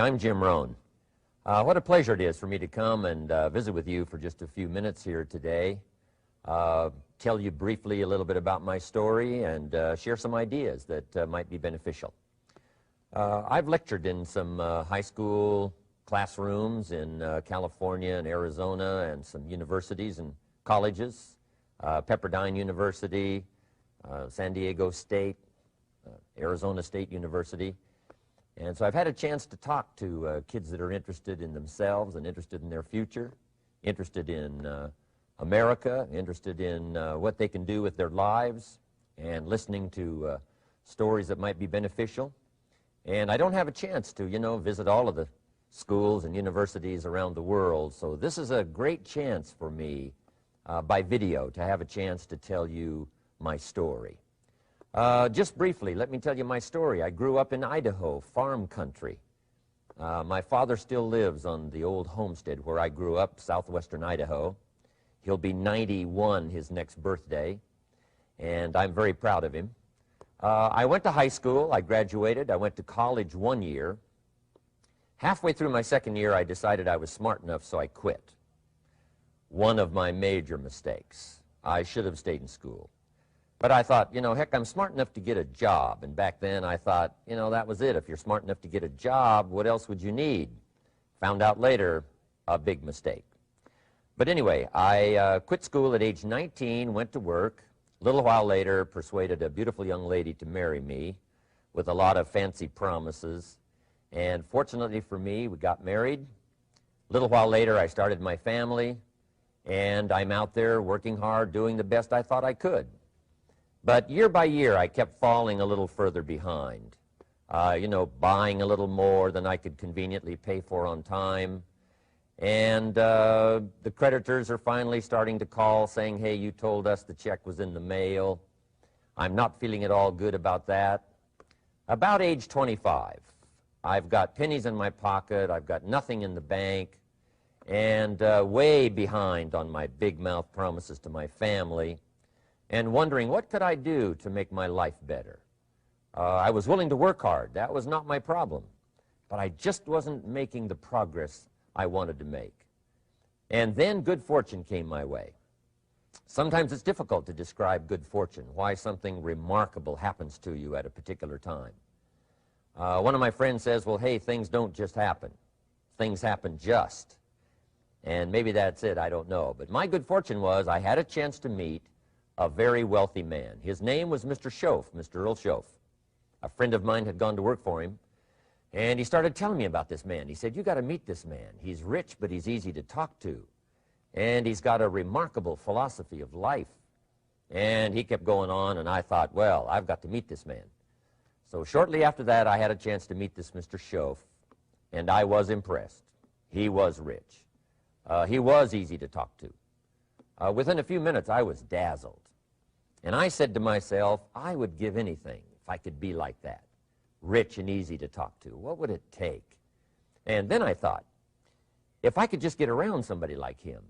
I'm Jim Rohn. What a pleasure it is for me to come and visit with you for just a few minutes here today. Tell you briefly a little bit about my story and share some ideas that might be beneficial. I've lectured in some high school classrooms in California and Arizona and some universities and colleges, Pepperdine University, San Diego State, Arizona State University. And so I've had a chance to talk to kids that are interested in themselves and interested in their future, interested in America, interested in what they can do with their lives, and listening to stories that might be beneficial. And I don't have a chance to, visit all of the schools and universities around the world, so this is a great chance for me by video to have a chance to tell you my story. Just briefly, let me tell you my story. I grew up in Idaho, farm country. My father still lives on the old homestead where I grew up, southwestern Idaho. He'll be 91 his next birthday, and I'm very proud of him. I went to high school. I graduated. I went to college 1 year. Halfway through my second year, I decided I was smart enough, so I quit. One of my major mistakes. I should have stayed in school. But I thought, heck, I'm smart enough to get a job. And back then I thought, that was it. If you're smart enough to get a job, what else would you need? Found out later, a big mistake. But anyway, I quit school at age 19, went to work. A little while later, persuaded a beautiful young lady to marry me with a lot of fancy promises. And fortunately for me, we got married. A little while later, I started my family. And I'm out there working hard, doing the best I thought I could. But year by year, I kept falling a little further behind, buying a little more than I could conveniently pay for on time. And the creditors are finally starting to call saying, hey, you told us the check was in the mail. I'm not feeling at all good about that. About age 25, I've got pennies in my pocket, I've got nothing in the bank, and way behind on my big mouth promises to my family, and wondering what could I do to make my life better. I was willing to work hard. That was not my problem. But I just wasn't making the progress I wanted to make. And then good fortune came my way. Sometimes it's difficult to describe good fortune, why something remarkable happens to you at a particular time. One of my friends says, well, hey, things don't just happen. Things happen just. And maybe that's it, I don't know. But my good fortune was I had a chance to meet a very wealthy man. His name was Mr. Schoaf, Mr. Earl Schoaf. A friend of mine had gone to work for him, and he started telling me about this man. He said, you got to meet this man. He's rich, but he's easy to talk to. And he's got a remarkable philosophy of life. And he kept going on, and I thought, well, I've got to meet this man. So shortly after that, I had a chance to meet this Mr. Schoaf, and I was impressed. He was rich. He was easy to talk to. Within a few minutes, I was dazzled. And I said to myself, I would give anything if I could be like that, rich and easy to talk to. What would it take? And then I thought, if I could just get around somebody like him,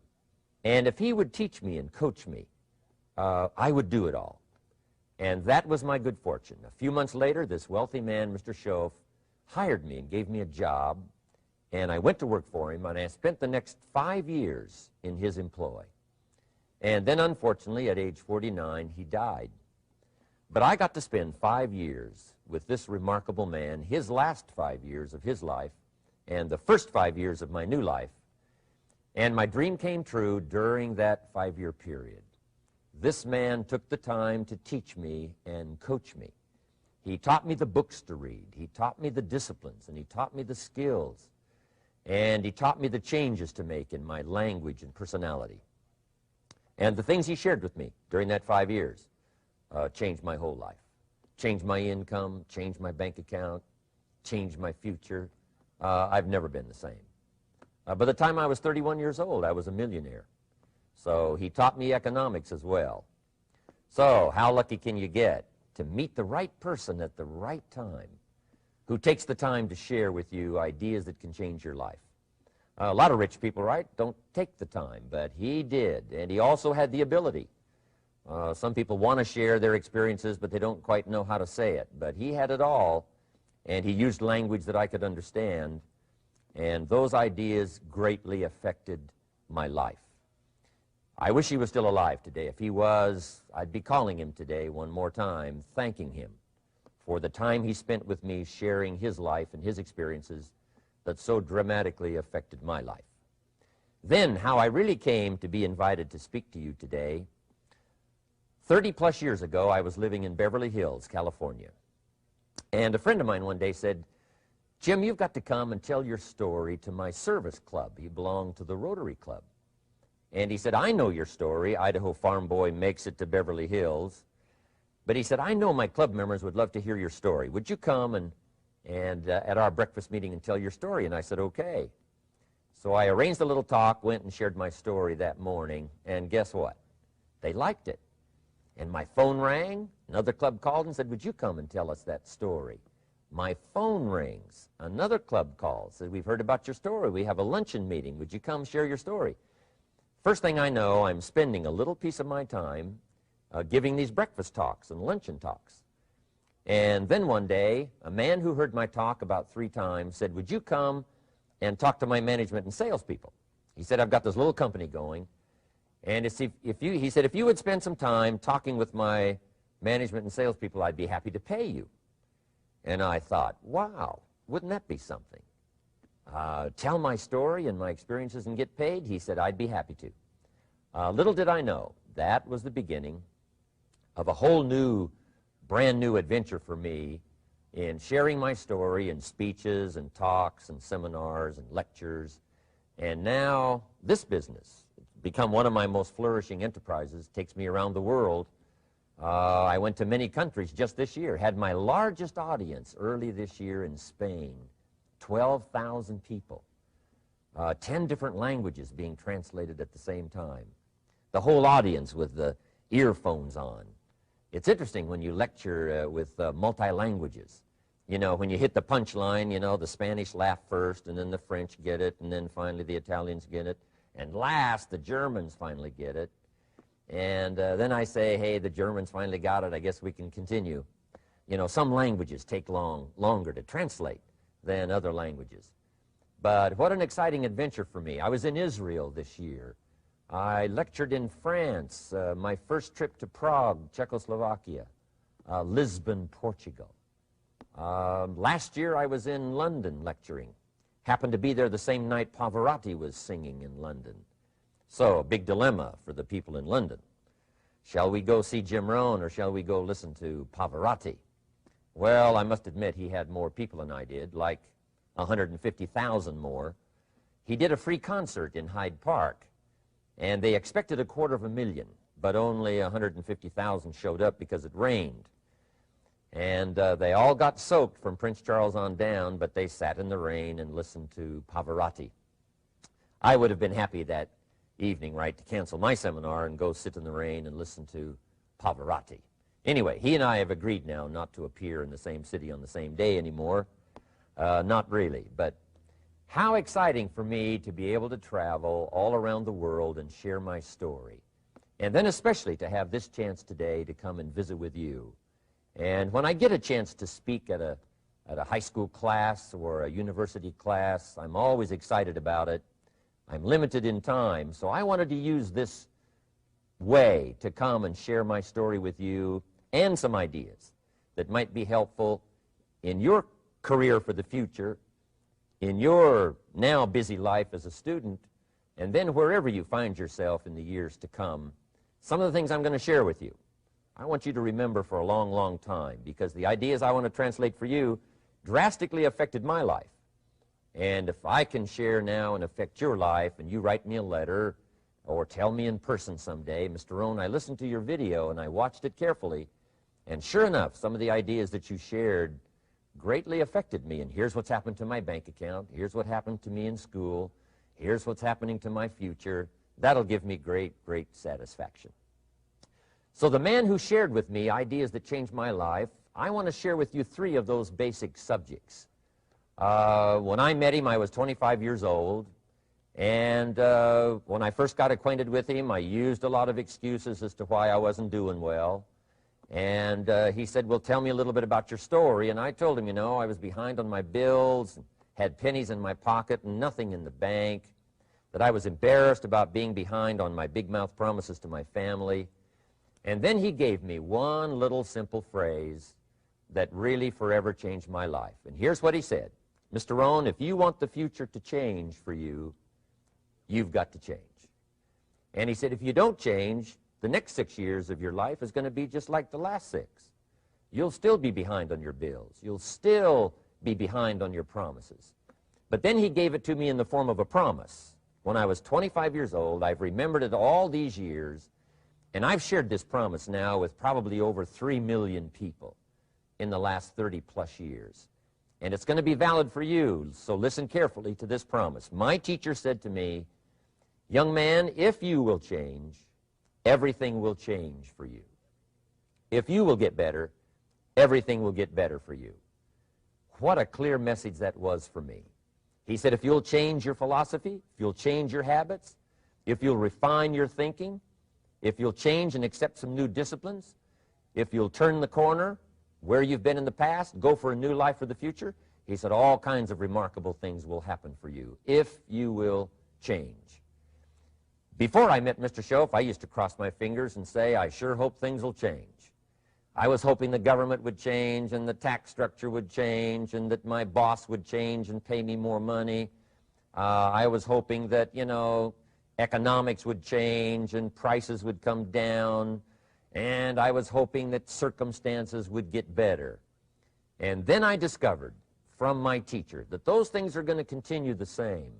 and if he would teach me and coach me, I would do it all. And that was my good fortune. A few months later, this wealthy man, Mr. Schoaf, hired me and gave me a job, and I went to work for him, and I spent the next 5 years in his employ. And then, unfortunately, at age 49, he died. But I got to spend 5 years with this remarkable man, his last 5 years of his life, and the first 5 years of my new life. And my dream came true during that 5-year period. This man took the time to teach me and coach me. He taught me the books to read. He taught me the disciplines, and he taught me the skills. And he taught me the changes to make in my language and personality. And the things he shared with me during that 5 years changed my whole life. Changed my income, changed my bank account, changed my future. I've never been the same. By the time I was 31 years old, I was a millionaire. So he taught me economics as well. So how lucky can you get to meet the right person at the right time who takes the time to share with you ideas that can change your life? A lot of rich people, right, don't take the time, but he did, and he also had the ability. Some people want to share their experiences, but they don't quite know how to say it. But he had it all, and he used language that I could understand, and those ideas greatly affected my life. I wish he was still alive today. If he was, I'd be calling him today one more time, thanking him for the time he spent with me sharing his life and his experiences that so dramatically affected my life. Then, how I really came to be invited to speak to you today. 30-plus years ago, I was living in Beverly Hills, California. And a friend of mine one day said, "Jim, you've got to come and tell your story to my service club." He belonged to the Rotary Club. And he said, "I know your story. Idaho farm boy makes it to Beverly Hills." But he said, "I know my club members would love to hear your story. Would you come and at our breakfast meeting and tell your story?" And I said, "Okay." So I arranged a little talk, went and shared my story that morning, and guess what? They liked it. And my phone rang. Another club called and said, "Would you come and tell us that story?" My phone rings. Another club calls, said, "We've heard about your story. We have a luncheon meeting. Would you come share your story?" First thing I know, I'm spending a little piece of my time giving these breakfast talks and luncheon talks. And then one day, a man who heard my talk about 3 times said, "Would you come and talk to my management and salespeople?" He said, "I've got this little company going, and he said, if you would spend some time talking with my management and salespeople, I'd be happy to pay you." And I thought, wow, wouldn't that be something? Tell my story and my experiences and get paid? He said, "I'd be happy to." Little did I know, that was the beginning of a whole new, brand new adventure for me in sharing my story in speeches and talks and seminars and lectures. And now this business, it's become one of my most flourishing enterprises, takes me around the world. I went to many countries just this year, had my largest audience early this year in Spain, 12,000 people, 10 different languages being translated at the same time, the whole audience with the earphones on. It's interesting when you lecture with multi-languages. You know, when you hit the punchline, you know, the Spanish laugh first, and then the French get it, and then finally the Italians get it, and last the Germans finally get it. And then I say, "Hey, the Germans finally got it. I guess we can continue." You know, some languages take longer to translate than other languages. But what an exciting adventure for me. I was in Israel this year. I lectured in France, my first trip to Prague, Czechoslovakia, Lisbon, Portugal. Last year I was in London lecturing. Happened to be there the same night Pavarotti was singing in London. So, a big dilemma for the people in London. Shall we go see Jim Rohn, or shall we go listen to Pavarotti? Well, I must admit he had more people than I did, like 150,000 more. He did a free concert in Hyde Park, and they expected 250,000, but only 150,000 showed up because it rained. And they all got soaked from Prince Charles on down, but they sat in the rain and listened to Pavarotti. I would have been happy that evening, right, to cancel my seminar and go sit in the rain and listen to Pavarotti. Anyway, he and I have agreed now not to appear in the same city on the same day anymore. Not really, but how exciting for me to be able to travel all around the world and share my story. And then especially to have this chance today to come and visit with you. And when I get a chance to speak at a high school class or a university class, I'm always excited about it. I'm limited in time, so I wanted to use this way to come and share my story with you and some ideas that might be helpful in your career for the future, in your now busy life as a student, and then wherever you find yourself in the years to come. Some of the things I'm going to share with you, I want you to remember for a long, long time, because the ideas I want to translate for you drastically affected my life. And if I can share now and affect your life, and you write me a letter or tell me in person someday, "Mr. Rohn, I listened to your video and I watched it carefully, and sure enough, some of the ideas that you shared greatly affected me, and here's what's happened to my bank account, here's what happened to me in school, here's what's happening to my future," that'll give me great, great satisfaction. So the man who shared with me ideas that changed my life, I want to share with you 3 of those basic subjects. When I met him, I was 25 years old, and when I first got acquainted with him, I used a lot of excuses as to why I wasn't doing well. And he said, "Well, tell me a little bit about your story." And I told him, you know, I was behind on my bills, had pennies in my pocket and nothing in the bank, that I was embarrassed about being behind on my big mouth promises to my family. And then he gave me one little simple phrase that really forever changed my life. And here's what he said: Mr. Rohn, if you want the future to change for you, you've got to change. And he said, if you don't change, the next 6 years of your life is going to be just like the last 6. You'll still be behind on your bills. You'll still be behind on your promises. But then he gave it to me in the form of a promise. When I was 25 years old, I've remembered it all these years, and I've shared this promise now with probably over 3 million people in the last 30-plus years. And it's going to be valid for you, so listen carefully to this promise. My teacher said to me, young man, if you will change, everything will change for you. If you will get better, everything will get better for you. What a clear message that was for me. He said, if you'll change your philosophy, if you'll change your habits, if you'll refine your thinking, if you'll change and accept some new disciplines, if you'll turn the corner where you've been in the past, go for a new life for the future, he said all kinds of remarkable things will happen for you if you will change. Before I met Mr. Schoaf, I used to cross my fingers and say, I sure hope things will change. I was hoping the government would change and the tax structure would change and that my boss would change and pay me more money. I was hoping that, economics would change and prices would come down. And I was hoping that circumstances would get better. And then I discovered from my teacher that those things are going to continue the same.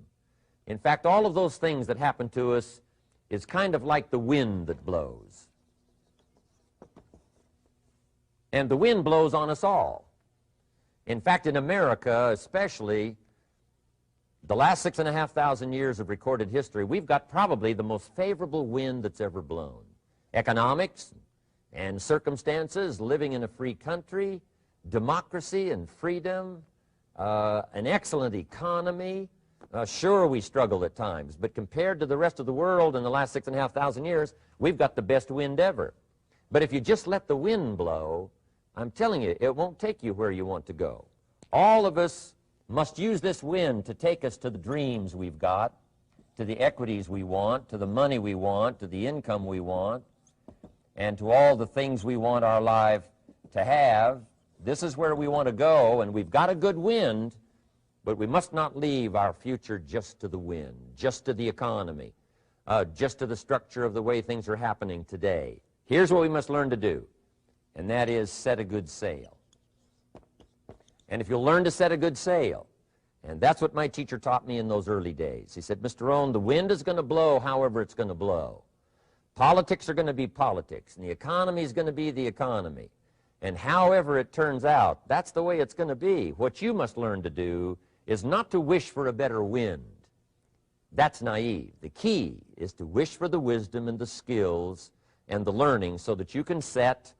In fact, all of those things that happen to us is kind of like the wind that blows. And the wind blows on us all. In fact, in America especially, the last 6,500 years of recorded history, we've got probably the most favorable wind that's ever blown. Economics and circumstances, living in a free country, democracy and freedom, an excellent economy. Sure, we struggle at times, but compared to the rest of the world in the last 6,500 years, we've got the best wind ever. But if you just let the wind blow, I'm telling you, it won't take you where you want to go. All of us must use this wind to take us to the dreams we've got, to the equities we want, to the money we want, to the income we want, and to all the things we want our life to have. This is where we want to go, and we've got a good wind, but we must not leave our future just to the wind, just to the economy, just to the structure of the way things are happening today. Here's what we must learn to do, and that is set a good sail. And if you'll learn to set a good sail, and that's what my teacher taught me in those early days. He said, Mr. Rohn, the wind is going to blow however it's going to blow. Politics are going to be politics, and the economy is going to be the economy. And however it turns out, that's the way it's going to be. What you must learn to do is not to wish for a better wind. That's naive. The key is to wish for the wisdom and the skills and the learning so that you can set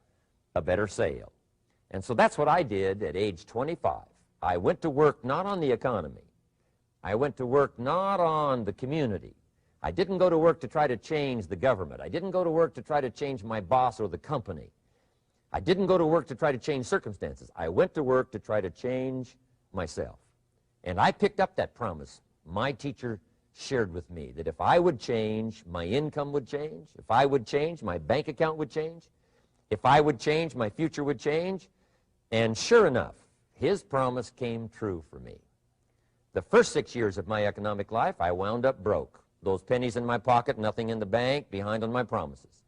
a better sail. And so that's what I did at age 25. I went to work not on the economy. I went to work not on the community. I didn't go to work to try to change the government. I didn't go to work to try to change my boss or the company. I didn't go to work to try to change circumstances. I went to work to try to change myself. And I picked up that promise my teacher shared with me, that if I would change, my income would change. If I would change, my bank account would change. If I would change, my future would change. And sure enough, his promise came true for me. The first 6 years of my economic life, I wound up broke. Those pennies in my pocket, nothing in the bank, behind on my promises.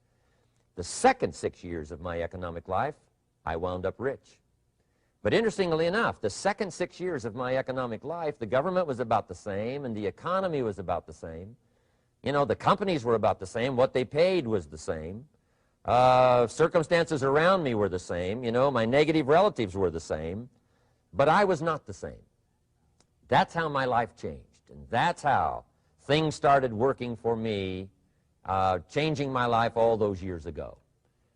The second 6 years of my economic life, I wound up rich. But interestingly enough, the second 6 years of my economic life, the government was about the same and the economy was about the same. The companies were about the same. What they paid was the same. Circumstances around me were the same. My negative relatives were the same. But I was not the same. That's how my life changed. And that's how things started working for me, changing my life all those years ago.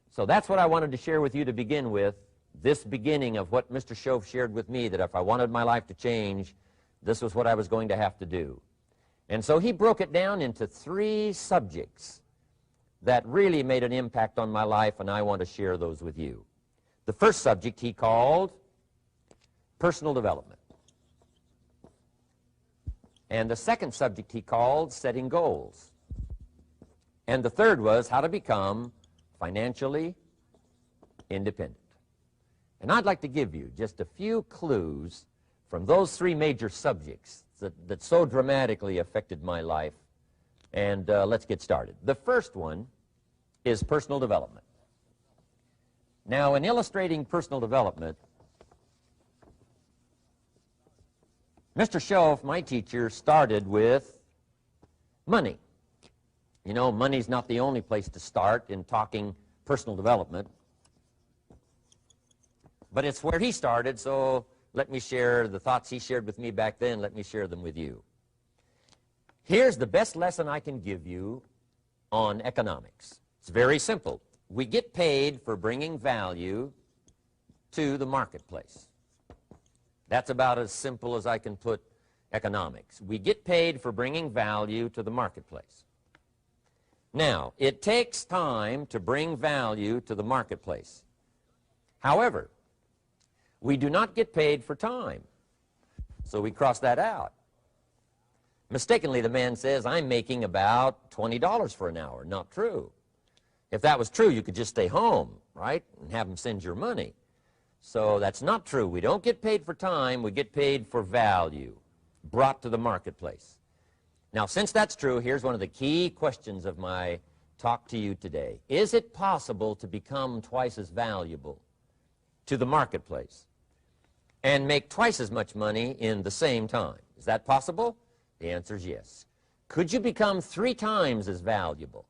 So that's what I wanted to share with you to begin with, this beginning of what Mr. Schoaf shared with me, that if I wanted my life to change, this was what I was going to have to do. And so he broke it down into 3 subjects that really made an impact on my life, and I want to share those with you. The first subject he called personal development. And the second subject he called setting goals. And the third was how to become financially independent. And I'd like to give you just a few clues from those three major subjects that so dramatically affected my life. And let's get started. The first one is personal development. Now, in illustrating personal development, Mr. Schoaf, my teacher, started with money. You know, money's not the only place to start in talking personal development, but it's where he started, so let me share the thoughts he shared with me back then. Let me share them with you. Here's the best lesson I can give you on economics. It's very simple. We get paid for bringing value to the marketplace. That's about as simple as I can put economics. We get paid for bringing value to the marketplace. Now, it takes time to bring value to the marketplace. However, we do not get paid for time, so we cross that out. Mistakenly, the man says, I'm making about $20 for an hour. Not true. If that was true, you could just stay home, right, and have them send your money. So that's not true. We don't get paid for time. We get paid for value brought to the marketplace. Now, since that's true, here's one of the key questions of my talk to you today. Is it possible to become twice as valuable to the marketplace and make twice as much money in the same time? Is that possible? The answer is yes. Could you become 3 times as valuable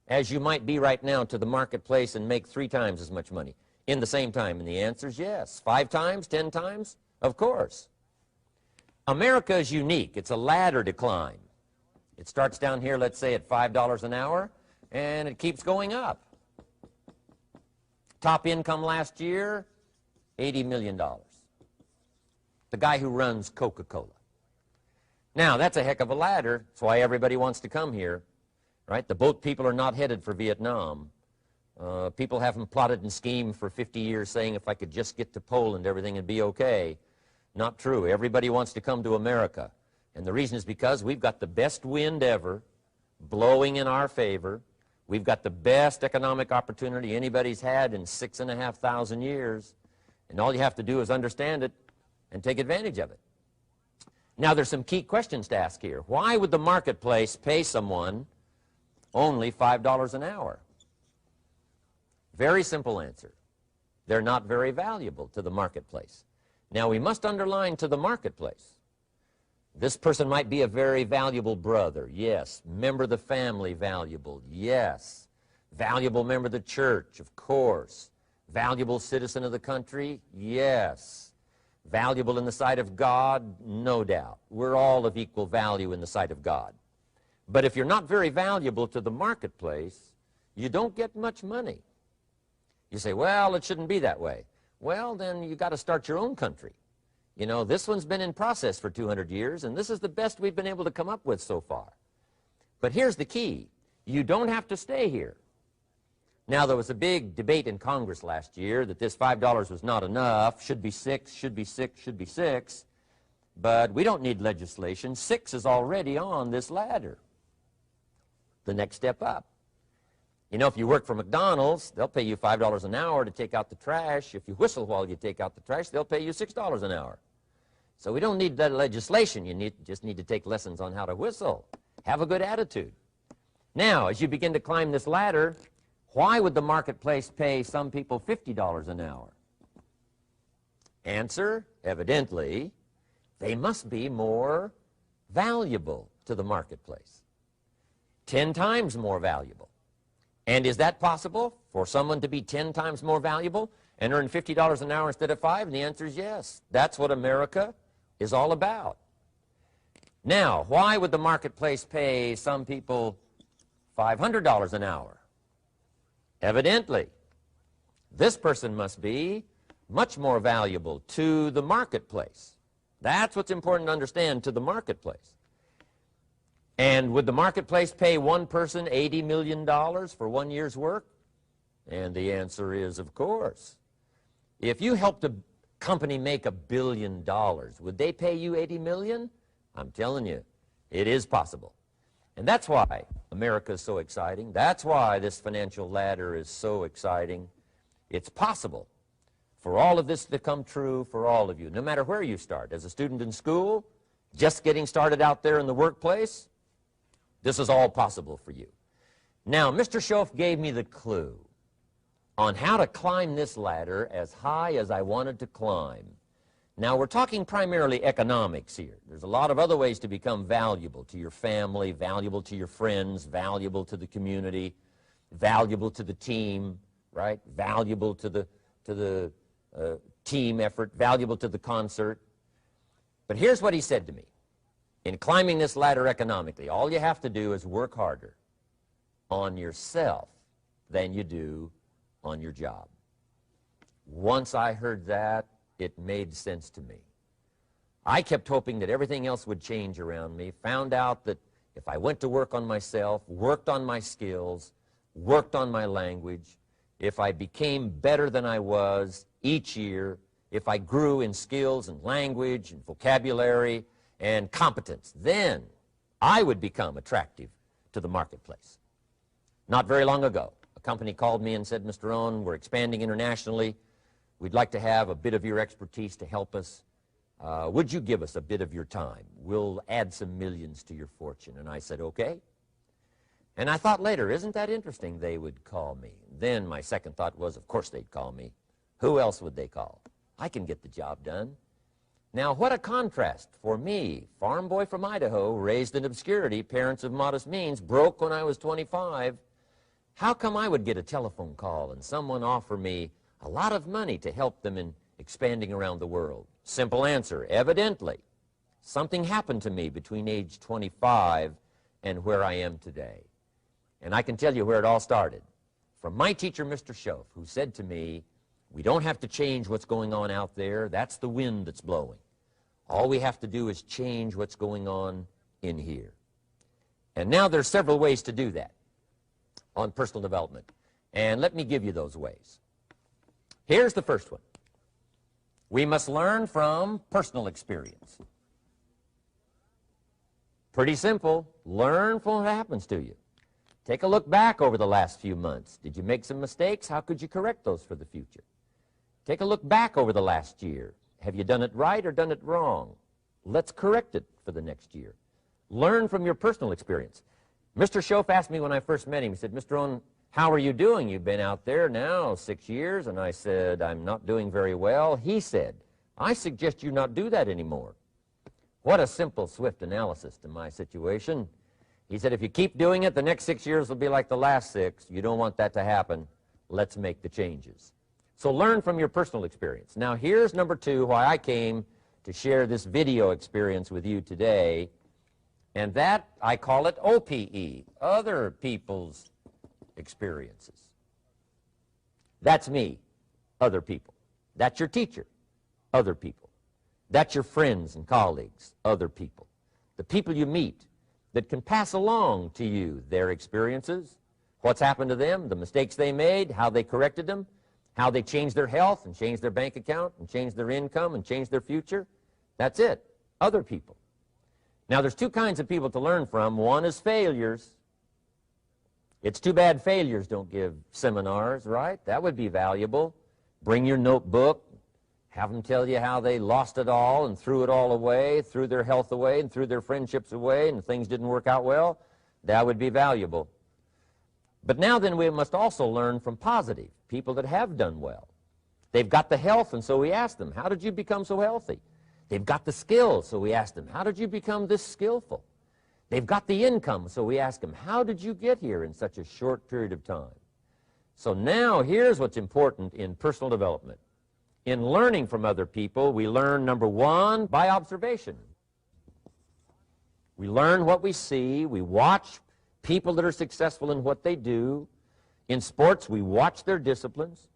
as you might be right now to the marketplace and make 3 times as much money in the same time? And the answer is yes. 5 times, 10 times? Of course. America is unique. It's a ladder to climb. It starts down here, let's say, at $5 an hour, and it keeps going up. Top income last year, $80 million. The guy who runs Coca-Cola. Now, that's a heck of a ladder. That's why everybody wants to come here, right? The boat people are not headed for Vietnam. People haven't plotted and schemed for 50 years saying if I could just get to Poland, everything would be okay. Not true. Everybody wants to come to America. And the reason is because we've got the best wind ever blowing in our favor. We've got the best economic opportunity anybody's had in 6,500 years. And all you have to do is understand it and take advantage of it. Now, there's some key questions to ask here. Why would the marketplace pay someone only $5 an hour? Very simple answer. They're not very valuable to the marketplace. Now, we must underline to the marketplace. This person might be a very valuable brother, yes. Member of the family, valuable, yes. Valuable member of the church, of course. Valuable citizen of the country, yes. Valuable in the sight of God, no doubt. We're all of equal value in the sight of God. But if you're not very valuable to the marketplace, you don't get much money. You say, well, it shouldn't be that way. Well, then you got to start your own country. You know, this one's been in process for 200 years, and this is the best we've been able to come up with so far. But here's the key. You don't have to stay here. Now, there was a big debate in Congress last year that this $5 was not enough, should be 6, should be 6, should be 6. But we don't need legislation. 6 is already on this ladder. The next step up. You know, if you work for McDonald's, they'll pay you $5 an hour to take out the trash. If you whistle while you take out the trash, they'll pay you $6 an hour. So we don't need that legislation. You just need to take lessons on how to whistle. Have a good attitude. Now, as you begin to climb this ladder, why would the marketplace pay some people $50 an hour? Answer, evidently, they must be more valuable to the marketplace. 10 times more valuable. And is that possible for someone to be 10 times more valuable and earn $50 an hour instead of 5? And the answer is yes. That's what America is all about. Now, why would the marketplace pay some people $500 an hour? Evidently, this person must be much more valuable to the marketplace. That's what's important to understand, to the marketplace. And would the marketplace pay one person $80 million for 1 year's work? And the answer is, of course. If you helped a company make $1 billion, would they pay you $80 million? I'm telling you, it is possible. And that's why America is so exciting. That's why this financial ladder is so exciting. It's possible for all of this to come true for all of you, no matter where you start. As a student in school, just getting started out there in the workplace, this is all possible for you. Now, Mr. Schoaf gave me the clue on how to climb this ladder as high as I wanted to climb. Now, we're talking primarily economics here. There's a lot of other ways to become valuable to your family, valuable to your friends, valuable to the community, valuable to the team, right? Valuable to the team effort, valuable to the concert. But here's what he said to me. In climbing this ladder economically, all you have to do is work harder on yourself than you do on your job. Once I heard that, it made sense to me. I kept hoping that everything else would change around me, found out that if I went to work on myself, worked on my skills, worked on my language, if I became better than I was each year, if I grew in skills and language and vocabulary and competence, then I would become attractive to the marketplace. Not very long ago, a company called me and said, Mr. Rohn, we're expanding internationally. We'd like to have a bit of your expertise to help us. Would you give us a bit of your time? We'll add some millions to your fortune. And I said, okay. And I thought later, isn't that interesting? They would call me. Then my second thought was, of course they'd call me. Who else would they call? I can get the job done. Now, what a contrast for me, farm boy from Idaho, raised in obscurity, parents of modest means, broke when I was 25. How come I would get a telephone call and someone offer me a lot of money to help them in expanding around the world? Simple answer, evidently, something happened to me between age 25 and where I am today. And I can tell you where it all started. From my teacher, Mr. Schoaf, who said to me, we don't have to change what's going on out there. That's the wind that's blowing. All we have to do is change what's going on in here. And now there's several ways to do that on personal development. And let me give you those ways. Here's the first one. We must learn from personal experience. Pretty simple. Learn from what happens to you. Take a look back over the last few months. Did you make some mistakes? How could you correct those for the future? Take a look back over the last year. Have you done it right or done it wrong? Let's correct it for the next year. Learn from your personal experience. Mr. Schoaf asked me when I first met him, he said, Mr. Rohn, how are you doing? You've been out there now 6 years. And I said, I'm not doing very well. He said, I suggest you not do that anymore. What a simple, swift analysis to my situation. He said, if you keep doing it, the next 6 years will be like the last 6. You don't want that to happen. Let's make the changes. So learn from your personal experience. Now, here's number 2, why I came to share this video experience with you today. And that, I call it OPE, other people's experiences. That's me, other people. That's your teacher, other people. That's your friends and colleagues, other people. The people you meet that can pass along to you their experiences, what's happened to them, the mistakes they made, how they corrected them, how they changed their health and changed their bank account and changed their income and changed their future. That's it, other people. Now, there's 2 kinds of people to learn from. One is failures. It's too bad failures don't give seminars, right? That would be valuable. Bring your notebook, have them tell you how they lost it all and threw it all away, threw their health away and threw their friendships away and things didn't work out well. That would be valuable. But now then we must also learn from positive, people that have done well. They've got the health, and so we ask them, how did you become so healthy? They've got the skills, so we ask them, how did you become this skillful? They've got the income, so we ask them, how did you get here in such a short period of time? So now here's what's important in personal development. In learning from other people, we learn, number 1, by observation. We learn what we see. We watch people that are successful in what they do. In sports, we watch their disciplines.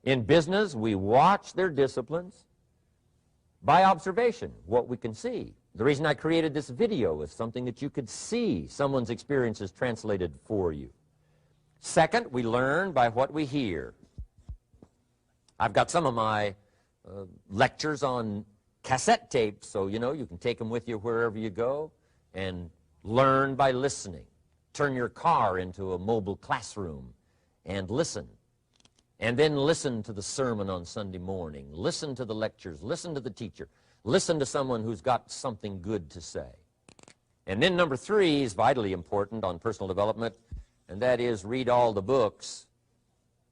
In business, we watch their disciplines. By observation, what we can see. The reason I created this video is something that you could see someone's experiences translated for you. Second, we learn by what we hear. I've got some of my lectures on cassette tapes, so you can take them with you wherever you go and learn by listening. Turn your car into a mobile classroom and listen. And then listen to the sermon on Sunday morning. Listen to the lectures. Listen to the teacher. Listen to someone who's got something good to say. And then number 3 is vitally important on personal development, and that is read all the books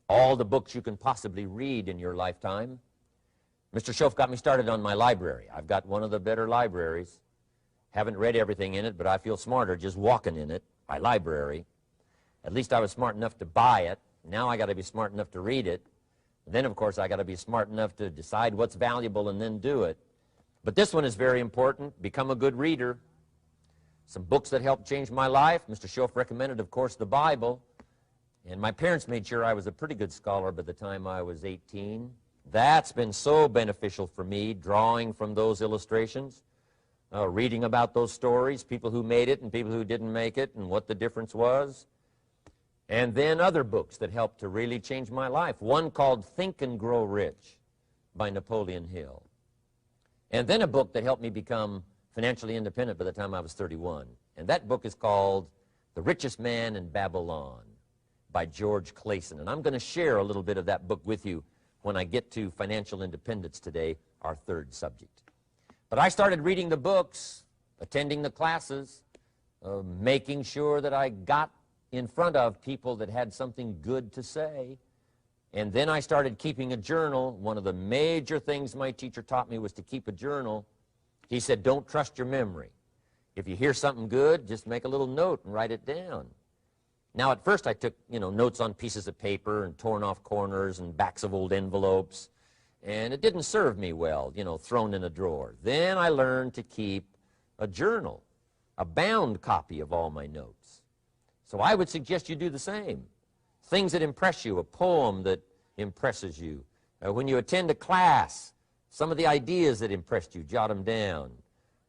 you can possibly read in your lifetime. Mr. Schoaf got me started on my library. I've got one of the better libraries. Haven't read everything in it, but I feel smarter just walking in it, my library. At least I was smart enough to buy it. Now I got to be smart enough to read it. Then, of course, I got to be smart enough to decide what's valuable and then do it. But this one is very important. Become a good reader. Some books that helped change my life. Mr. Schoaf recommended, of course, the Bible. And my parents made sure I was a pretty good scholar by the time I was 18. That's been so beneficial for me, drawing from those illustrations, reading about those stories, people who made it and people who didn't make it, and what the difference was. And then other books that helped to really change my life. One called Think and Grow Rich by Napoleon Hill. And then a book that helped me become financially independent by the time I was 31. And that book is called The Richest Man in Babylon by George Clason. And I'm going to share a little bit of that book with you when I get to financial independence today, our 3rd subject. But I started reading the books, attending the classes, making sure that I got in front of people that had something good to say. And then I started keeping a journal. One of the major things my teacher taught me was to keep a journal. He said, don't trust your memory. If you hear something good, just make a little note and write it down. Now, at first I took, notes on pieces of paper and torn off corners and backs of old envelopes. And it didn't serve me well, thrown in a drawer. Then I learned to keep a journal, a bound copy of all my notes. So I would suggest you do the same. Things that impress you, a poem that impresses you. When you attend a class, some of the ideas that impressed you, jot them down.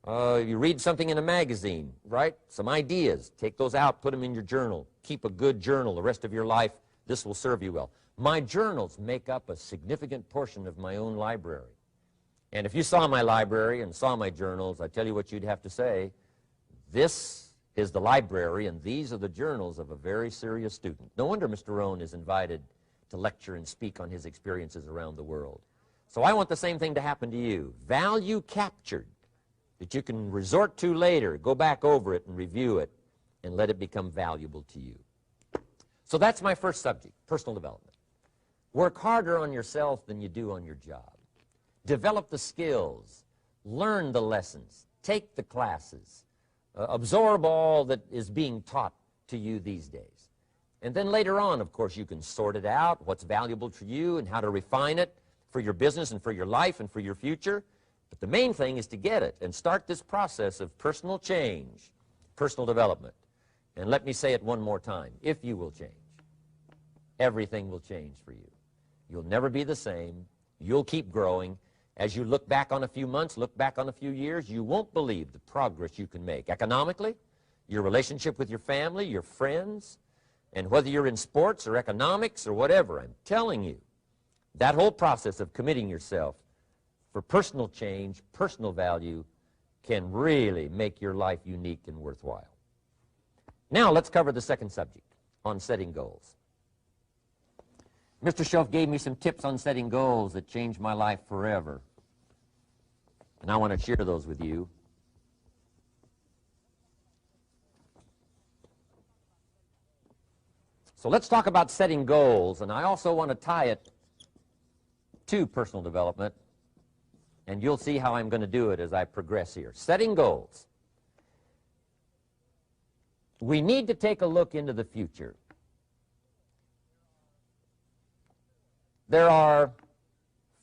You read something in a magazine, right? Some ideas. Take those out, put them in your journal. Keep a good journal the rest of your life. This will serve you well. My journals make up a significant portion of my own library. And if you saw my library and saw my journals, I tell you what you'd have to say. This is the library, and these are the journals of a very serious student. No wonder Mr. Rohn is invited to lecture and speak on his experiences around the world. So I want the same thing to happen to you. Value captured that you can resort to later, go back over it and review it, and let it become valuable to you. So that's my first subject, personal development. Work harder on yourself than you do on your job. Develop the skills. Learn the lessons. Take the classes. Absorb all that is being taught to you these days. And then later on, of course, you can sort it out, what's valuable to you and how to refine it for your business and for your life and for your future. But the main thing is to get it and start this process of personal change, personal development. And let me say it one more time. If you will change, everything will change for you. You'll never be the same. You'll keep growing. As you look back on a few months, look back on a few years, you won't believe the progress you can make economically, your relationship with your family, your friends, and whether you're in sports or economics or whatever. I'm telling you, that whole process of committing yourself for personal change, personal value, can really make your life unique and worthwhile. Now let's cover the second subject, on setting goals. Mr. Schoaf gave me some tips on setting goals that changed my life forever. And I want to share those with you. So let's talk about setting goals, and I also want to tie it to personal development, and you'll see how I'm going to do it as I progress here. Setting goals. We need to take a look into the future. There are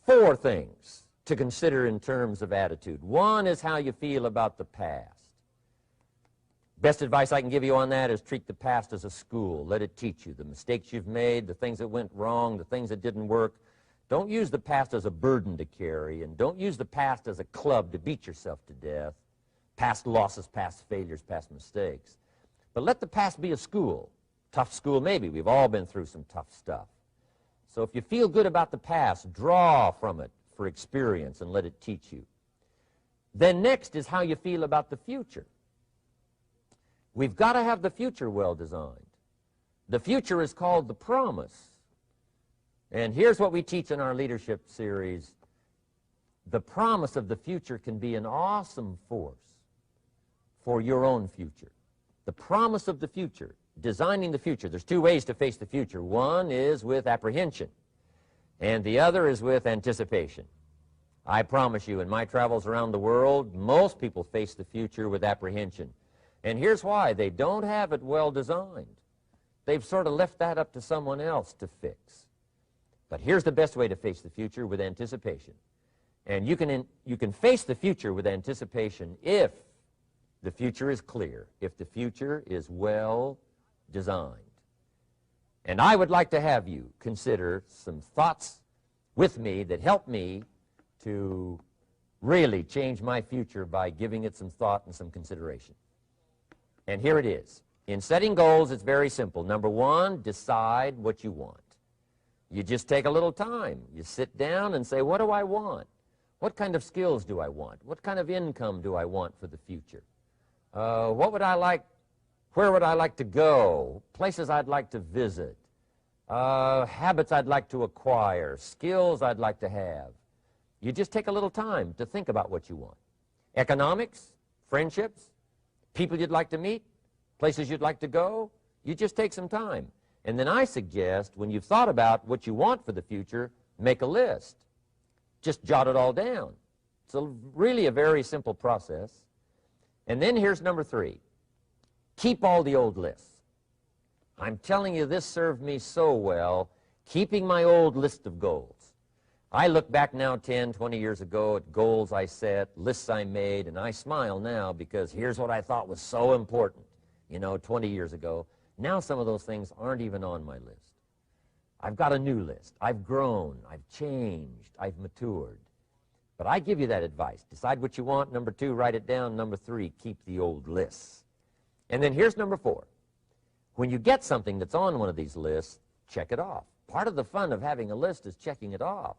4 things to consider in terms of attitude. One is how you feel about the past. Best advice I can give you on that is treat the past as a school. Let it teach you the mistakes you've made, the things that went wrong, the things that didn't work. Don't use the past as a burden to carry, and don't use the past as a club to beat yourself to death. Past losses, past failures, past mistakes. But let the past be a school. Tough school maybe. We've all been through some tough stuff. So if you feel good about the past, draw from it for experience and let it teach you. Then next is how you feel about the future. We've got to have the future well designed. The future is called the promise. And here's what we teach in our leadership series. The promise of the future can be an awesome force for your own future. The promise of the future, designing the future. There's two ways to face the future. One is with apprehension, and the other is with anticipation. I promise you, in my travels around the world, most people face the future with apprehension. And here's why. They don't have it well designed. They've sort of left that up to someone else to fix. But here's the best way to face the future, with anticipation. And you can face the future with anticipation if the future is clear, if the future is well designed. And I would like to have you consider some thoughts with me that help me to really change my future by giving it some thought and some consideration. And here it is. In setting goals, it's very simple. Number one, decide what you want. You just take a little time. You sit down and say, what do I want? What kind of skills do I want? What kind of income do I want for the future? What would I like? Where would I like to go? Places I'd like to visit. Habits I'd like to acquire. Skills I'd like to have. You just take a little time to think about what you want. Economics, friendships, people you'd like to meet, places you'd like to go. You just take some time. And then I suggest, when you've thought about what you want for the future, make a list. Just jot it all down. It's really a very simple process. And then here's number three. Keep all the old lists. I'm telling you, this served me so well, keeping my old list of goals. I look back now 10, 20 years ago at goals I set, lists I made, and I smile now because here's what I thought was so important, 20 years ago. Now some of those things aren't even on my list. I've got a new list. I've grown. I've changed. I've matured. But I give you that advice. Decide what you want. Number two, write it down. Number three, keep the old lists. And then here's number four. When you get something that's on one of these lists, check it off. Part of the fun of having a list is checking it off.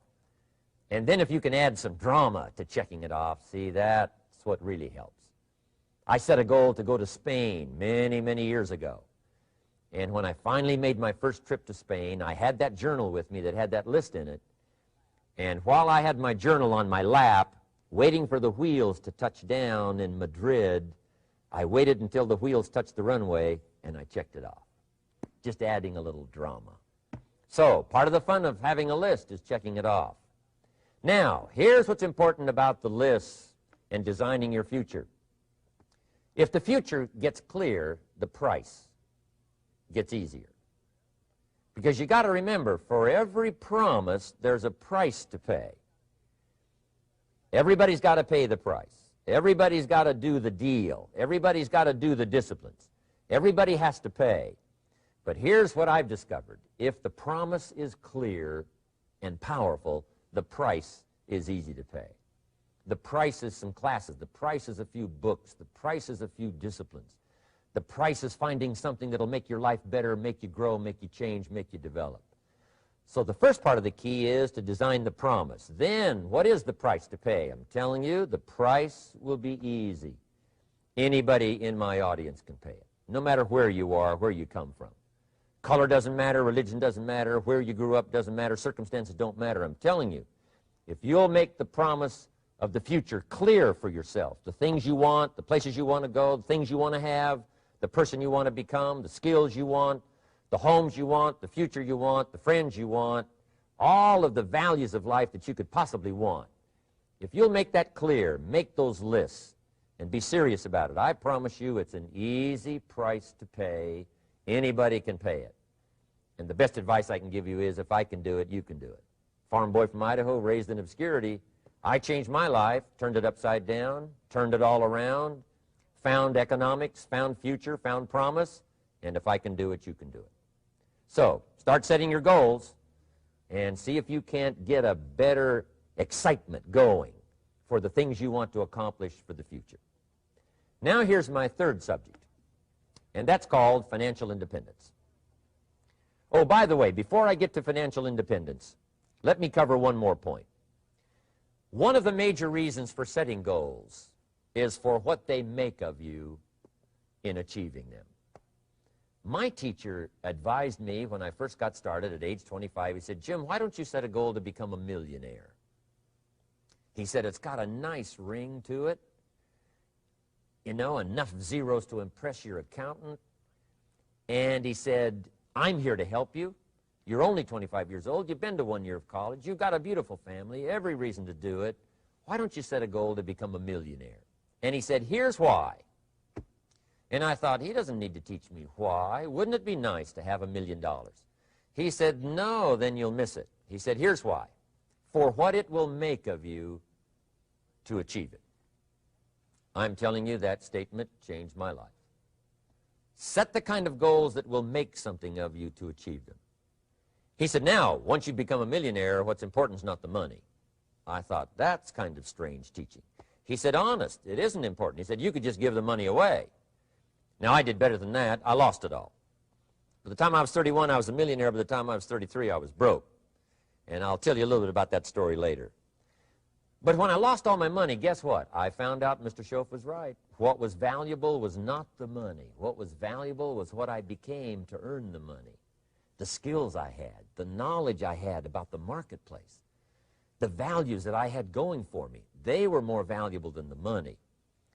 And then if you can add some drama to checking it off, see, that's what really helps. I set a goal to go to Spain many, many years ago. And when I finally made my first trip to Spain, I had that journal with me that had that list in it. And while I had my journal on my lap, waiting for the wheels to touch down in Madrid, I waited until the wheels touched the runway, and I checked it off, just adding a little drama. So part of the fun of having a list is checking it off. Now, here's what's important about the lists and designing your future. If the future gets clear, the price gets easier. Because you got to remember, for every promise, there's a price to pay. Everybody's got to pay the price. Everybody's got to do the deal. Everybody's got to do the disciplines. Everybody has to pay. But here's what I've discovered. If the promise is clear and powerful, the price is easy to pay. The price is some classes. The price is a few books. The price is a few disciplines. The price is finding something that'll make your life better, make you grow, make you change, make you develop. So the first part of the key is to design the promise. Then, what is the price to pay? I'm telling you, the price will be easy. Anybody in my audience can pay it, no matter where you are, where you come from. Color doesn't matter, religion doesn't matter, where you grew up doesn't matter, circumstances don't matter. I'm telling you, if you'll make the promise of the future clear for yourself, the things you want, the places you want to go, the things you want to have, the person you want to become, the skills you want, the homes you want, the future you want, the friends you want, all of the values of life that you could possibly want. If you'll make that clear, make those lists, and be serious about it, I promise you it's an easy price to pay. Anybody can pay it. And the best advice I can give you is, if I can do it, you can do it. Farm boy from Idaho, raised in obscurity, I changed my life, turned it upside down, turned it all around, found economics, found future, found promise, and if I can do it, you can do it. So, start setting your goals and see if you can't get a better excitement going for the things you want to accomplish for the future. Now here's my third subject, and that's called financial independence. Oh, by the way, before I get to financial independence, let me cover one more point. One of the major reasons for setting goals is for what they make of you in achieving them. My teacher advised me when I first got started at age 25, he said, Jim, why don't you set a goal to become a millionaire? He said, it's got a nice ring to it, you know, enough zeros to impress your accountant. And he said, I'm here to help you. You're only 25 years old. You've been to 1 year of college. You've got a beautiful family, every reason to do it. Why don't you set a goal to become a millionaire? And he said, here's why. And I thought, he doesn't need to teach me why. Wouldn't it be nice to have $1 million? He said, no, then you'll miss it. He said, here's why. For what it will make of you to achieve it. I'm telling you, that statement changed my life. Set the kind of goals that will make something of you to achieve them. He said, now, once you become a millionaire, what's important is not the money. I thought, that's kind of strange teaching. He said, honest, it isn't important. He said, you could just give the money away. Now, I did better than that. I lost it all. By the time I was 31, I was a millionaire. By the time I was 33, I was broke. And I'll tell you a little bit about that story later. But when I lost all my money, guess what? I found out Mr. Schoaf was right. What was valuable was not the money. What was valuable was what I became to earn the money. The skills I had, the knowledge I had about the marketplace, the values that I had going for me. They were more valuable than the money.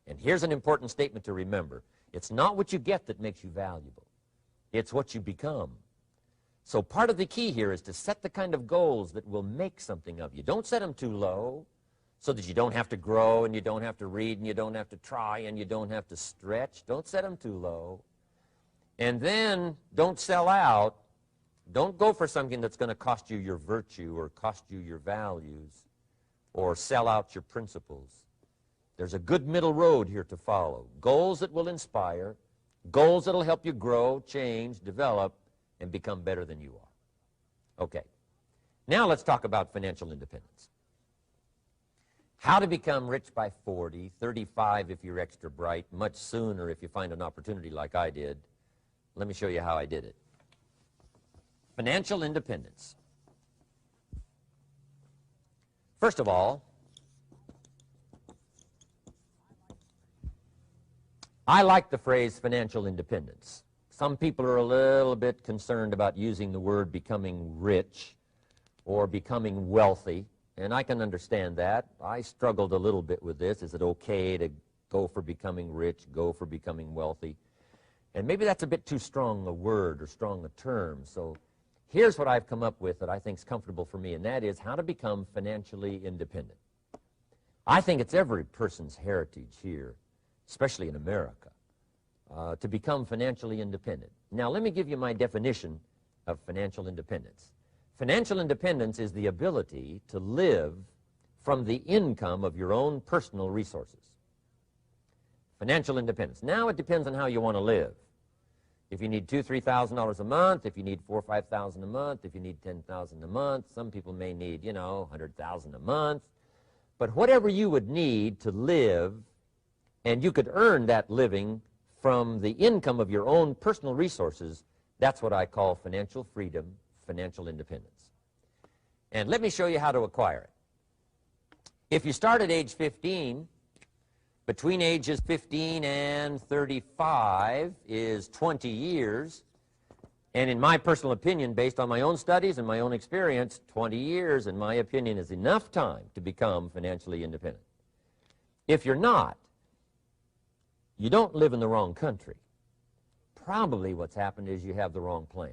And here's an important statement to remember. It's not what you get that makes you valuable. It's what you become. So part of the key here is to set the kind of goals that will make something of you. Don't set them too low so that you don't have to grow and you don't have to read and you don't have to try and you don't have to stretch. Don't set them too low. And then don't sell out. Don't go for something that's going to cost you your virtue or cost you your values or sell out your principles. There's a good middle road here to follow. Goals that will inspire, goals that will help you grow, change, develop, and become better than you are. Okay. Now let's talk about financial independence. How to become rich by 40, 35 if you're extra bright, much sooner if you find an opportunity like I did. Let me show you how I did it. Financial independence. First of all, I like the phrase financial independence. Some people are a little bit concerned about using the word becoming rich or becoming wealthy, and I can understand that. I struggled a little bit with this. Is it okay to go for becoming rich, go for becoming wealthy? And maybe that's a bit too strong a word or strong a term. So here's what I've come up with that I think is comfortable for me, and that is how to become financially independent. I think it's every person's heritage here, especially in America, to become financially independent. Now, let me give you my definition of financial independence. Financial independence is the ability to live from the income of your own personal resources. Financial independence. Now, it depends on how you want to live. If you need $2,000, $3,000 a month, if you need $4,000 or $5,000 a month, if you need $10,000 a month, some people may need, you know, $100,000 a month. But whatever you would need to live, and you could earn that living from the income of your own personal resources, that's what I call financial freedom, financial independence. And let me show you how to acquire it. If you start at age 15, between ages 15 and 35 is 20 years, and in my personal opinion, based on my own studies and my own experience, 20 years, in my opinion, is enough time to become financially independent. If you're not, you don't live in the wrong country. Probably what's happened is you have the wrong plan.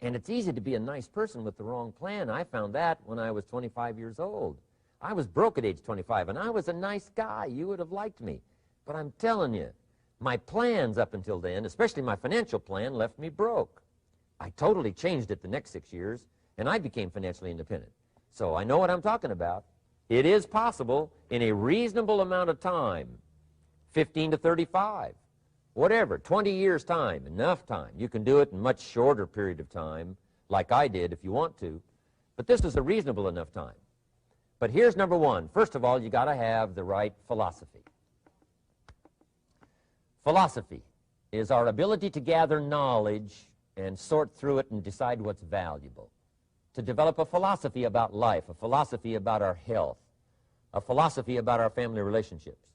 And it's easy to be a nice person with the wrong plan. I found that when I was 25 years old. I was broke at age 25, and I was a nice guy. You would have liked me. But I'm telling you, my plans up until then, especially my financial plan, left me broke. I totally changed it the next 6 years, and I became financially independent. So I know what I'm talking about. It is possible in a reasonable amount of time, 15 to 35, whatever, 20 years' time, enough time. You can do it in a much shorter period of time, like I did if you want to. But this is a reasonable enough time. But here's number one. First of all, you got to have the right philosophy. Philosophy is our ability to gather knowledge and sort through it and decide what's valuable. To develop a philosophy about life, a philosophy about our health, a philosophy about our family relationships.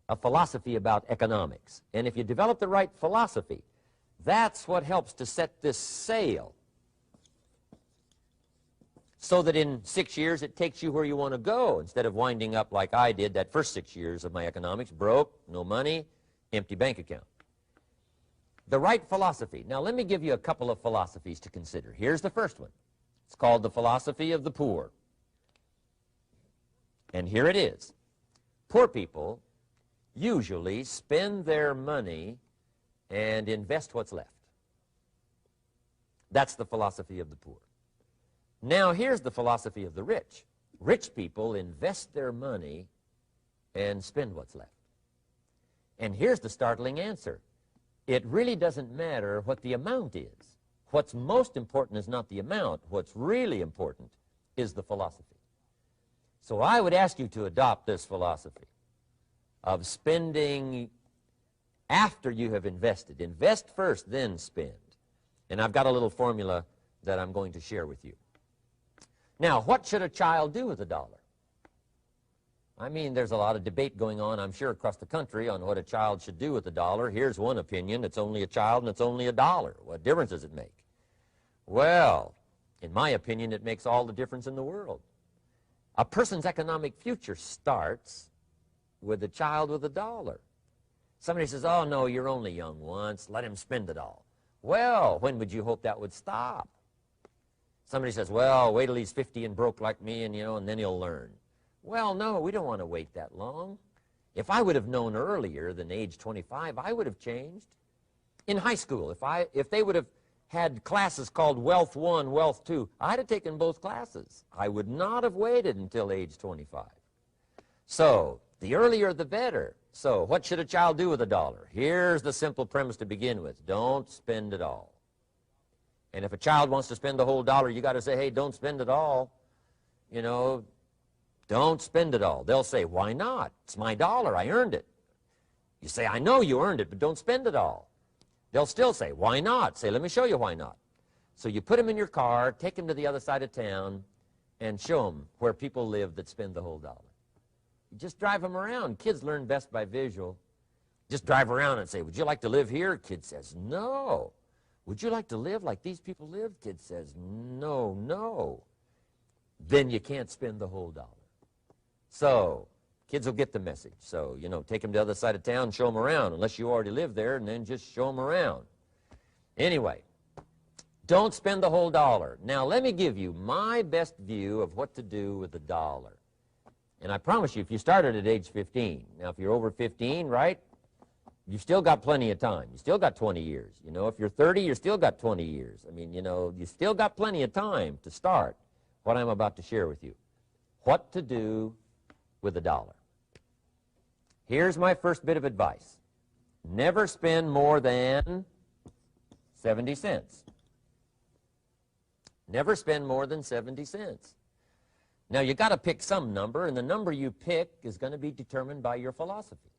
a philosophy about economics. And if you develop the right philosophy, that's what helps to set this sail so that in 6 years it takes you where you want to go instead of winding up like I did that first 6 years of my economics, broke, no money, empty bank account. The right philosophy. Now let me give you a couple of philosophies to consider. Here's the first one. It's called the philosophy of the poor. And here it is. Poor people usually spend their money and invest what's left. That's the philosophy of the poor. Now here's the philosophy of the rich. Rich people invest their money and spend what's left. And here's the startling answer. It really doesn't matter what the amount is. What's most important is not the amount. What's really important is the philosophy. So I would ask you to adopt this philosophy of spending after you have invested. Invest first, then spend. And I've got a little formula that I'm going to share with you. Now, what should a child do with a dollar? I mean, there's a lot of debate going on, I'm sure, across the country on what a child should do with a dollar. Here's one opinion. It's only a child and it's only $1. What difference does it make? Well, in my opinion, it makes all the difference in the world. A person's economic future starts with a child with a dollar. Somebody says, oh, no, you're only young once. Let him spend it all. Well, when would you hope that would stop? Somebody says, well, wait till he's 50 and broke like me, and, and then he'll learn. Well, no, we don't want to wait that long. If I would have known earlier than age 25, I would have changed. In high school, if they would have had classes called Wealth 1, Wealth 2, I'd have taken both classes. I would not have waited until age 25. So, the earlier the better. So, what should a child do with a dollar? Here's the simple premise to begin with. Don't spend it all. And if a child wants to spend the whole dollar, you got to say, hey, don't spend it all. Don't spend it all. They'll say, why not? It's my dollar. I earned it. You say, I know you earned it, but don't spend it all. They'll still say, why not? Say, let me show you why not. So you put them in your car, take them to the other side of town, and show them where people live that spend the whole dollar. You just drive them around. Kids learn best by visual. Just drive around and say, would you like to live here? Kid says, no. Would you like to live like these people live? Kid says, no, no. Then you can't spend the whole dollar. So, kids will get the message. So, take them to the other side of town, show them around, unless you already live there, and then just show them around. Anyway, don't spend the whole dollar. Now, let me give you my best view of what to do with the dollar. And I promise you, if you started at age 15, now if you're over 15, right, you've still got plenty of time. You still got 20 years. If you're 30, you've still got 20 years. I mean, you still got plenty of time to start what I'm about to share with you. What to do with a dollar. Here's my first bit of advice. Never spend more than 70 cents. Never spend more than 70 cents. Now, you got to pick some number, and the number you pick is going to be determined by your philosophy.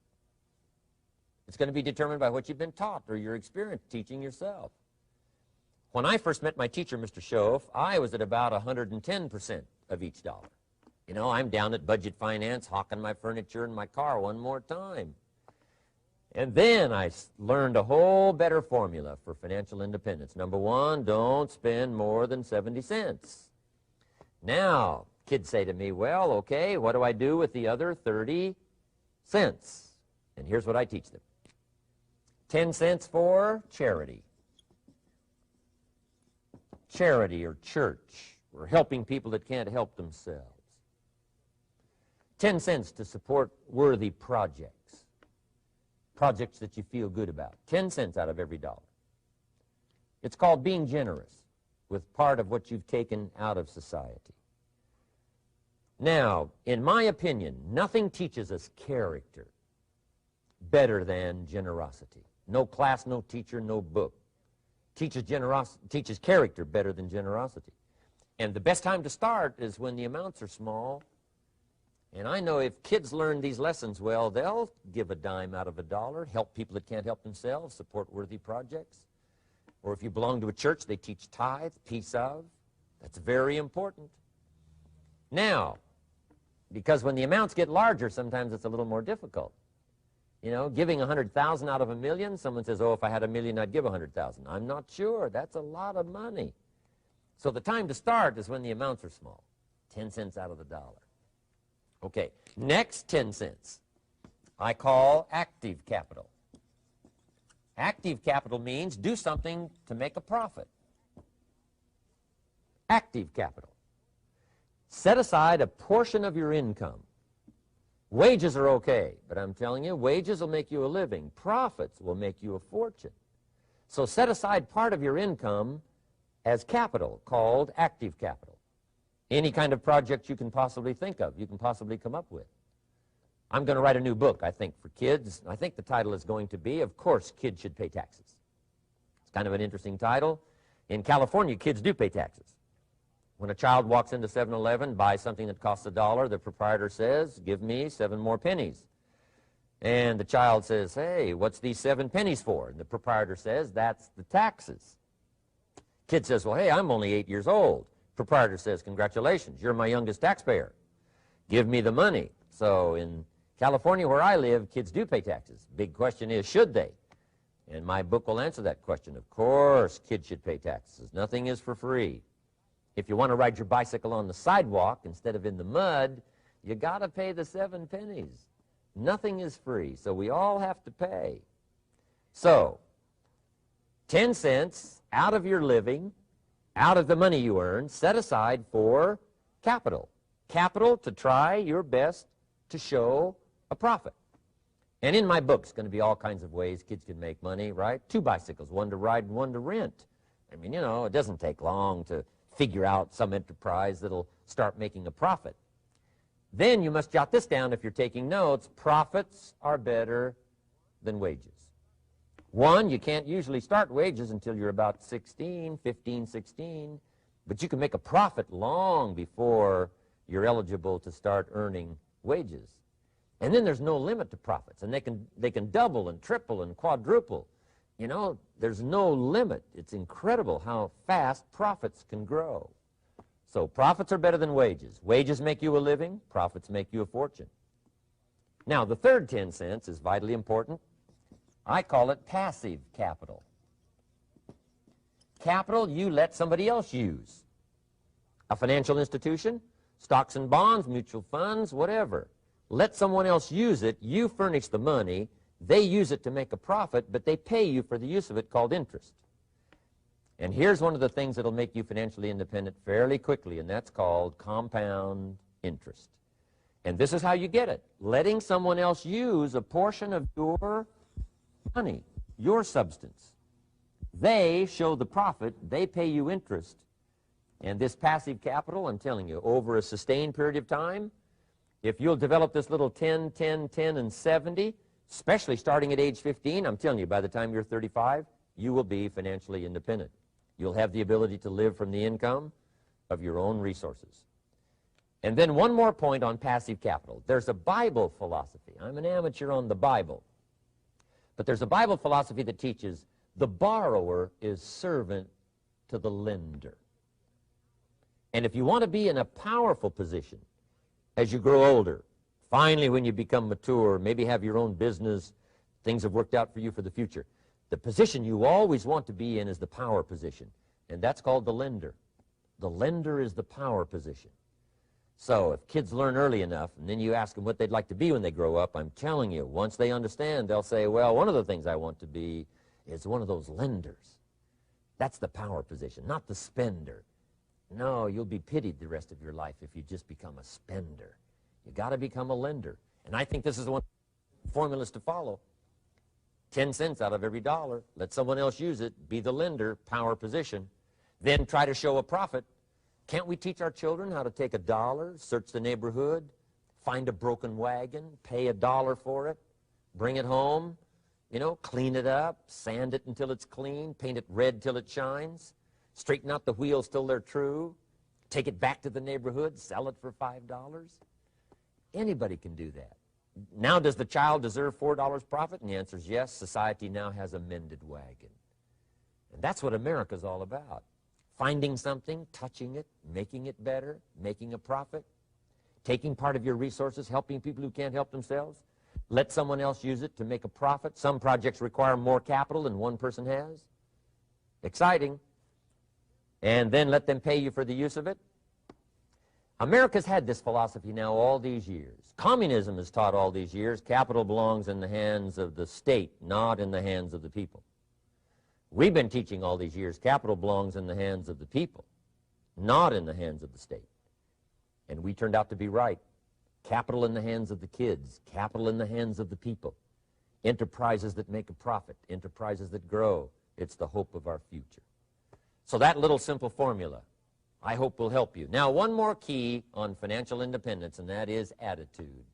It's going to be determined by what you've been taught or your experience teaching yourself. When I first met my teacher, Mr. Schoaf, I was at about 110% of each dollar. I'm down at budget finance, hawking my furniture in my car one more time. And then I learned a whole better formula for financial independence. Number one, don't spend more than 70 cents. Now, kids say to me, well, okay, what do I do with the other 30 cents? And here's what I teach them. 10 cents for charity. Charity or church, or helping people that can't help themselves. 10 cents to support worthy projects. Projects that you feel good about. 10 cents out of every dollar. It's called being generous with part of what you've taken out of society. Now, in my opinion, nothing teaches us character better than generosity. No class, no teacher, no book teaches character better than generosity. And the best time to start is when the amounts are small. And I know if kids learn these lessons well, they'll give a dime out of a dollar, help people that can't help themselves, support worthy projects. Or if you belong to a church, they teach tithe, piece of. That's very important. Now, because when the amounts get larger, sometimes it's a little more difficult. You know, giving 100,000 out of a million, someone says, oh, if I had a million, I'd give 100,000. I'm not sure. That's a lot of money. So the time to start is when the amounts are small, 10 cents out of the dollar. Okay, next 10 cents I call active capital. Active capital means do something to make a profit. Active capital. Set aside a portion of your income. Wages are okay, but I'm telling you, wages will make you a living. Profits will make you a fortune. So set aside part of your income as capital, called active capital. Any kind of project you can possibly think of, you can possibly come up with. I'm going to write a new book, I think, for kids. I think the title is going to be, Of Course, Kids Should Pay Taxes. It's kind of an interesting title. In California, kids do pay taxes. When a child walks into 7-Eleven, buys something that costs $1, the proprietor says, give me 7 more pennies. And the child says, hey, what's these 7 pennies for? And the proprietor says, that's the taxes. Kid says, well, hey, I'm only 8 years old. Proprietor says, congratulations, you're my youngest taxpayer. Give me the money. So in California, where I live, kids do pay taxes. Big question is, should they? And my book will answer that question. Of course, kids should pay taxes. Nothing is for free. If you want to ride your bicycle on the sidewalk instead of in the mud, you got to pay the 7 pennies. Nothing is free, so we all have to pay. So, 10 cents out of your living, out of the money you earn, set aside for capital. Capital to try your best to show a profit. And in my book, it's going to be all kinds of ways kids can make money, right? 2 bicycles, one to ride and one to rent. I mean, you know, it doesn't take long to figure out some enterprise that'll start making a profit. Then you must jot this down if you're taking notes. Profits are better than wages. 1, you can't usually start wages until you're about 16, 15, 16, but you can make a profit long before you're eligible to start earning wages. And then there's no limit to profits, and they can double and triple and quadruple. You know, there's no limit. It's incredible how fast profits can grow. So profits are better than wages. Wages make you a living. Profits make you a fortune. Now, the third 10 cents is vitally important. I call it passive capital. Capital you let somebody else use. A financial institution, stocks and bonds, mutual funds, whatever. Let someone else use it. You furnish the money. They use it to make a profit, but they pay you for the use of it, called interest. And here's one of the things that will make you financially independent fairly quickly, and that's called compound interest. And this is how you get it. Letting someone else use a portion of your money, your substance. They show the profit, they pay you interest. And this passive capital, I'm telling you, over a sustained period of time, if you'll develop this little 10, 10, 10, and 70, especially starting at age 15, I'm telling you, by the time you're 35, you will be financially independent. You'll have the ability to live from the income of your own resources. And then one more point on passive capital. There's a Bible philosophy. I'm an amateur on the Bible. But there's a Bible philosophy that teaches the borrower is servant to the lender. And if you want to be in a powerful position as you grow older, finally when you become mature, maybe have your own business, things have worked out for you for the future, the position you always want to be in is the power position, and that's called the lender. The lender is the power position. So if kids learn early enough, and then you ask them what they'd like to be when they grow up, I'm telling you, once they understand, they'll say, well, one of the things I want to be is one of those lenders. That's the power position, not the spender. No, you'll be pitied the rest of your life if you just become a spender. You got to become a lender. And I think this is one of the formulas to follow. 10 cents out of every dollar. Let someone else use it. Be the lender, power position. Then try to show a profit. Can't we teach our children how to take $1, search the neighborhood, find a broken wagon, pay $1 for it, bring it home, you know, clean it up, sand it until it's clean, paint it red till it shines, straighten out the wheels till they're true, take it back to the neighborhood, sell it for $5? Anybody can do that. Now, does the child deserve $4 profit? And the answer is yes. Society now has a mended wagon. And that's what America's all about. Finding something, touching it, making it better, making a profit, taking part of your resources, helping people who can't help themselves. let someone else use it to make a profit. Some projects require more capital than one person has. Exciting. And then let them pay you for the use of it. America's had this philosophy now all these years. Communism has taught all these years capital belongs in the hands of the state, not in the hands of the people. We've been teaching all these years capital belongs in the hands of the people, not in the hands of the state. And we turned out to be right. Capital in the hands of the kids, capital in the hands of the people. Enterprises that make a profit, enterprises that grow. It's the hope of our future. So that little simple formula, I hope, will help you. Now, one more key on financial independence, and that is attitude.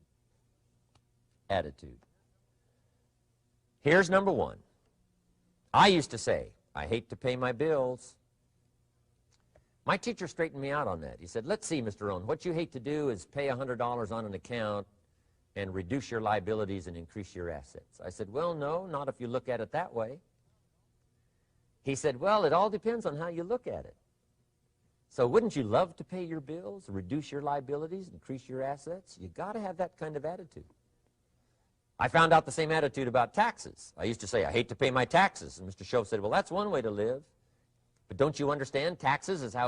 Attitude. Here's number one. I used to say, I hate to pay my bills. My teacher straightened me out on that. He said, let's see, Mr. Rohn, what you hate to do is pay $100 on an account and reduce your liabilities and increase your assets. I said, well, no, not if you look at it that way. He said, well, it all depends on how you look at it. So wouldn't you love to pay your bills, reduce your liabilities, increase your assets? You got to have that kind of attitude. I found out the same attitude about taxes. I used to say, I hate to pay my taxes. And Mr. Shove said, well, that's one way to live. But don't you understand? Taxes is how